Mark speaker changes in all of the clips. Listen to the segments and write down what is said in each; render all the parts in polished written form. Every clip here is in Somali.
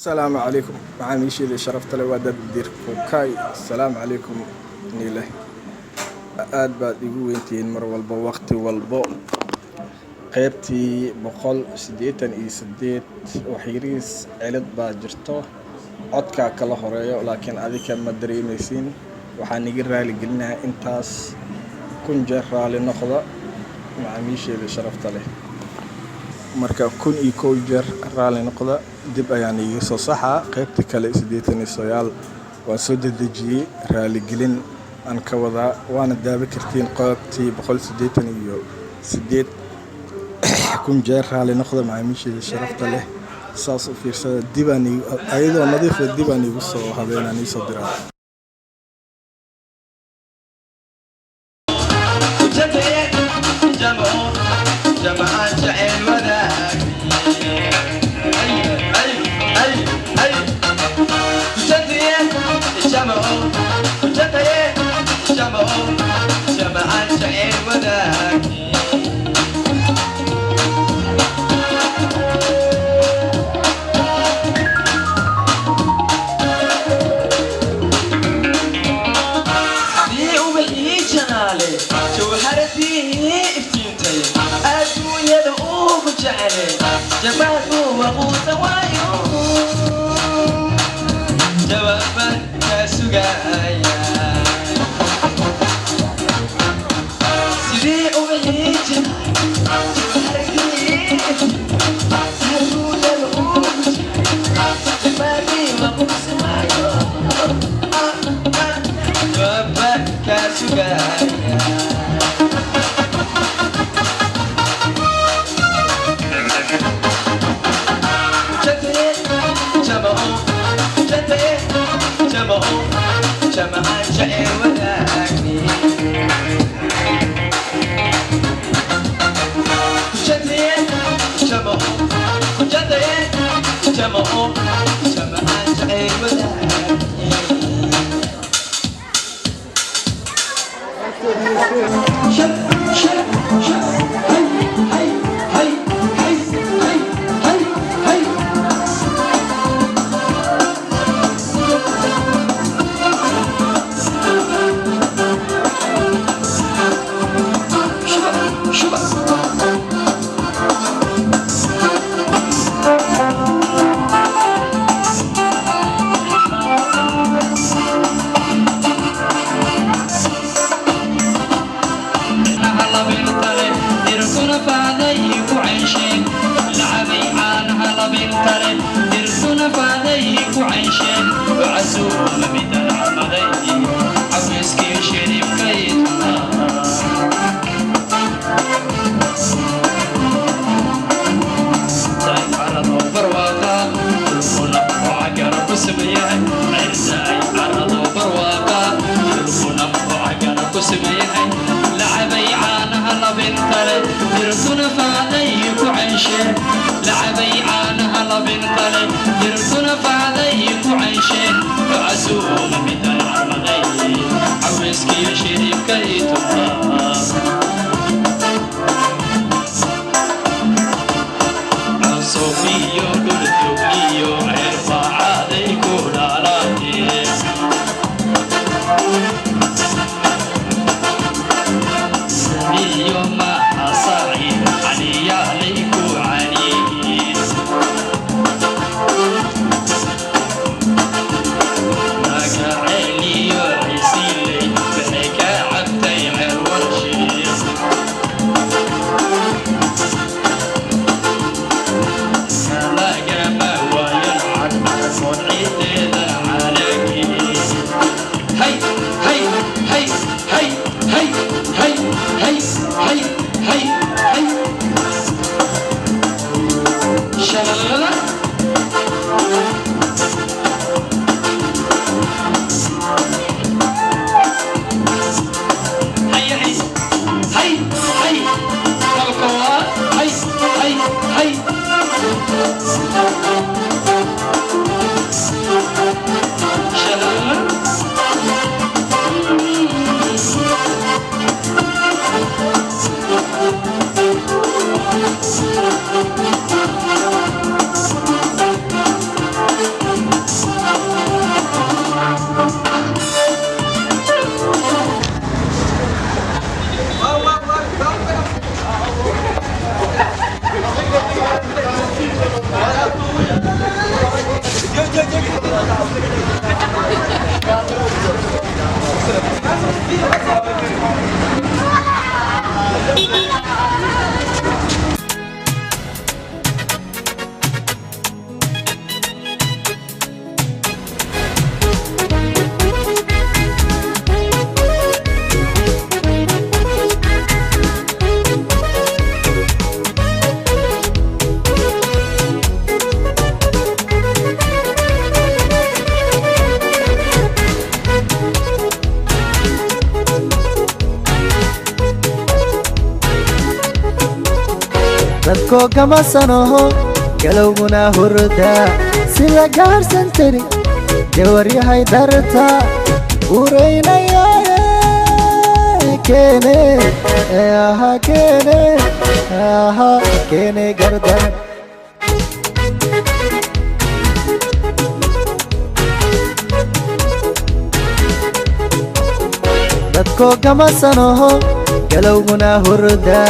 Speaker 1: السلام عليكم معاميشي اللي شرفت لي وداد دير كوكاي السلام عليكم نيله aad baad igu weyntihiin mar walba waqti walbo qaybtii 188 waxyariis cilad baa jirto codka kala horeeyo laakiin adika ma dareemaysiin waxaan iga raali gelinayaa intaas kun jeer raali noqda macaamiisha sharafta leh marka kun iyo kow jeer raali noqda dib ayaan iga soo saxaa qaybta kale 89 waan soo dedejiyay raali gelin aan ka wada waana daabi kartiin qaybtii 188 kun jeer raali noqda macaamiisha sharafta leh saas u fiirsada dibaan ayadoo nadiif ah dibaan igu soo habeenaan soo diraa
Speaker 2: Naga dadkoo gamasanoho galowguna hurda sida gaarsan tiri jawaryahay darta uraynayaaye keene aha keene gardan dadkoo gamasanoho galowguna hurda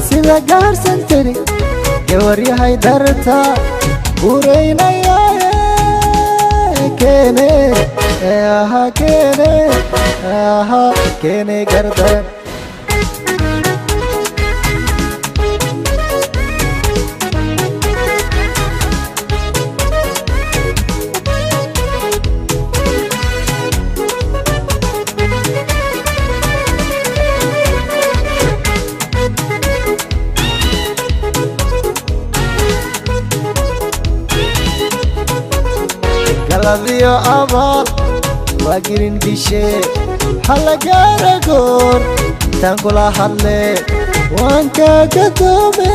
Speaker 2: sida gaarsan tiri jawaryahay darta uraynayaaye keene aha keene gardan galadiyo abaal waa girin gishe halagaara goor intaan kula hadle waan kaaga doome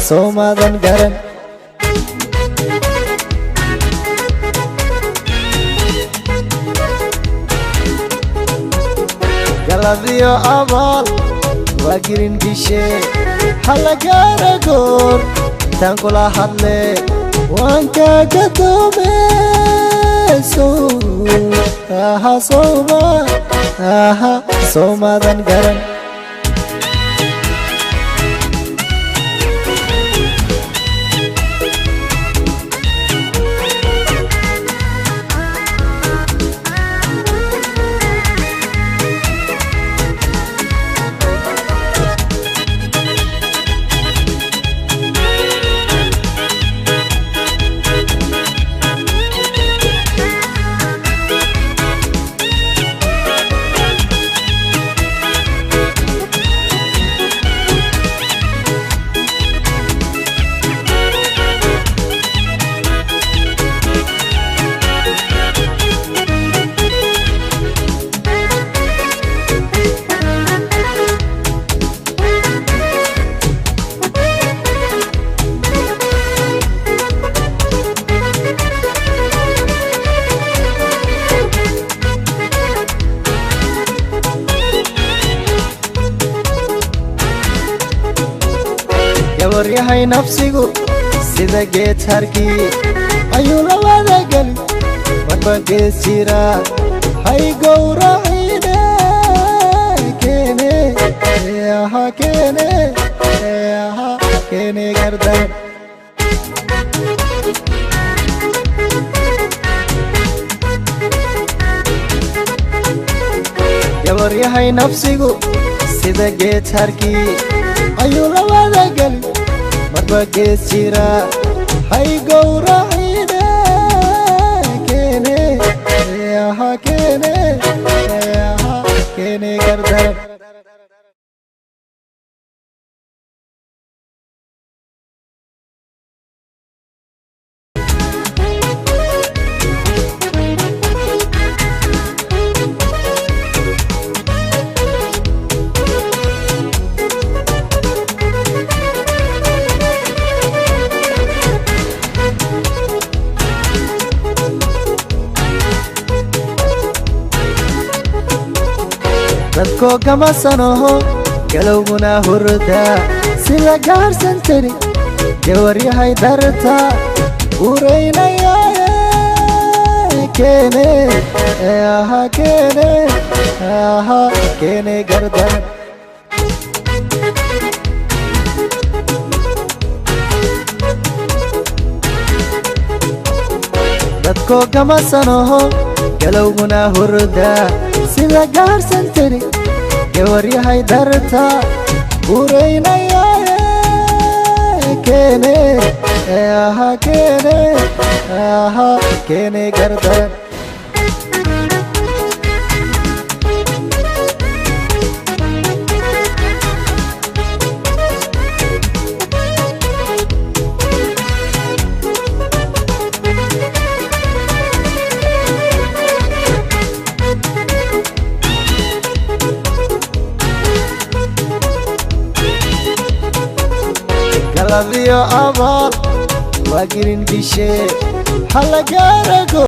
Speaker 2: soomadan garan galadiyo abaal waa girin gishe halagaara goor intaan kula hadle waan kaaga doome soomadan garan gawaryahay nafsigu sida geed harkii ayuu la wada geli marba gees jira hay gowracine keene aha keene gardan gawaryahay nafsigu sida geed harkii ayuu la wada geli marba gees jira hay gowracine keene aha keene gardan dadkoo gamasanoho galowguna hurda sida gaarsan tiri jawaryahay darta uraynayaaye keene aha keene gardan dadkoo gamasanoho galowguna hurda sida gaarsan tiri jawaryahay darta uraynayaaye keene aha keene gardan galab iyo abaar waa girin bishe halagaarago